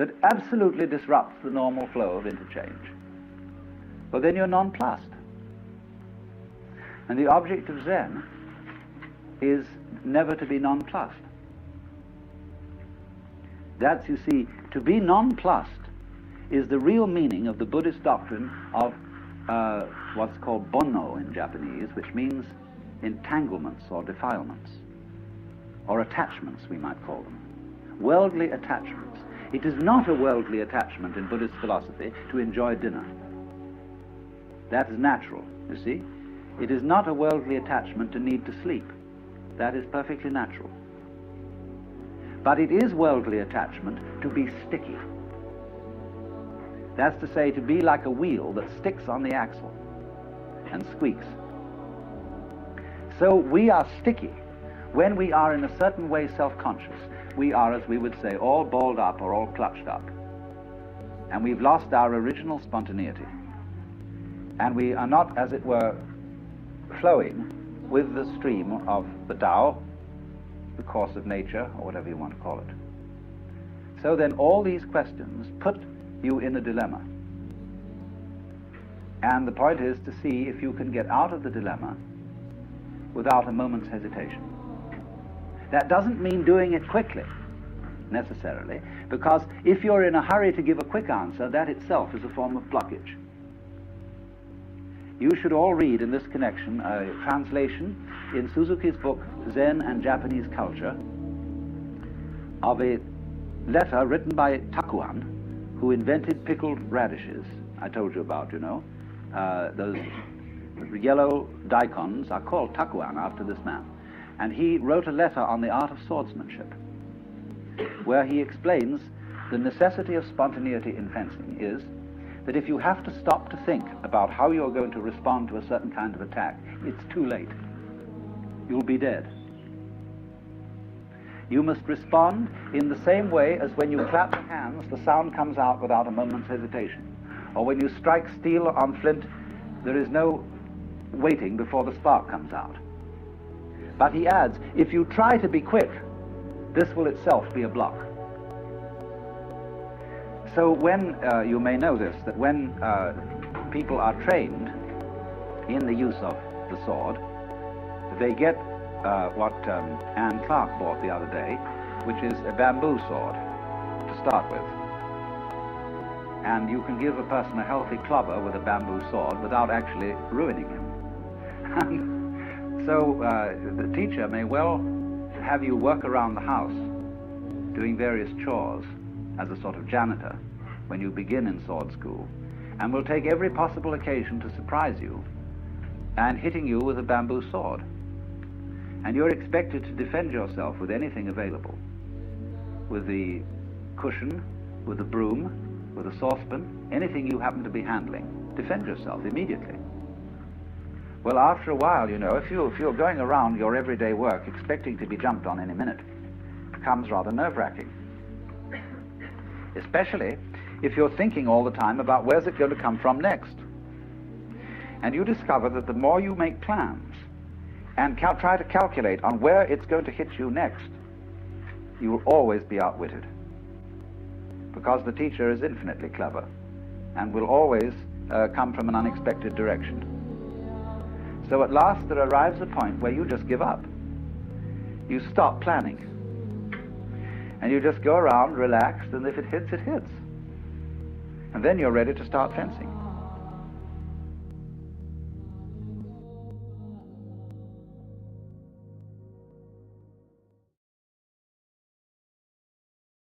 that absolutely disrupts the normal flow of interchange, well, then you're nonplussed. And the object of Zen is never to be nonplussed. That's, you see, to be nonplussed is the real meaning of the Buddhist doctrine of what's called bonno in Japanese, which means entanglements or defilements, or attachments, we might call them. Worldly attachments. It is not a worldly attachment in Buddhist philosophy to enjoy dinner. That is natural, you see. It is not a worldly attachment to need to sleep. That is perfectly natural. But it is worldly attachment to be sticky. That's to say, to be like a wheel that sticks on the axle and squeaks. So we are sticky when we are in a certain way self-conscious. We are, as we would say, all balled up or all clutched up. And we've lost our original spontaneity. And we are not, as it were, flowing with the stream of the Tao, the course of nature, or whatever you want to call it. So then all these questions put you in a dilemma. And the point is to see if you can get out of the dilemma without a moment's hesitation. That doesn't mean doing it quickly, necessarily, because if you're in a hurry to give a quick answer, that itself is a form of blockage. You should all read in this connection a translation in Suzuki's book, Zen and Japanese Culture, of a letter written by Takuan, who invented pickled radishes. I told you about, you know. Those yellow daikons are called Takuan after this man. And he wrote a letter on the art of swordsmanship, where he explains the necessity of spontaneity in fencing is that if you have to stop to think about how you're going to respond to a certain kind of attack, it's too late. You'll be dead. You must respond in the same way as when you clap your hands, the sound comes out without a moment's hesitation. Or when you strike steel on flint, there is no waiting before the spark comes out. But he adds, if you try to be quick, this will itself be a block. So when, you may know this, that when people are trained in the use of the sword, they get what Anne Clark bought the other day, which is a bamboo sword to start with. And you can give a person a healthy clubber with a bamboo sword without actually ruining him. So the teacher may well have you work around the house doing various chores as a sort of janitor when you begin in sword school, and will take every possible occasion to surprise you and hitting you with a bamboo sword. And you're expected to defend yourself with anything available, with the cushion, with the broom, with a saucepan, anything you happen to be handling. Defend yourself immediately. Well, after a while, you know, if you're going around your everyday work expecting to be jumped on any minute, it becomes rather nerve-wracking. Especially if you're thinking all the time about where's it going to come from next. And you discover that the more you make plans and try to calculate on where it's going to hit you next, you will always be outwitted. Because the teacher is infinitely clever and will always come from an unexpected direction. So at last there arrives a point where you just give up. You stop planning. And you just go around relaxed, and if it hits, it hits. And then you're ready to start fencing.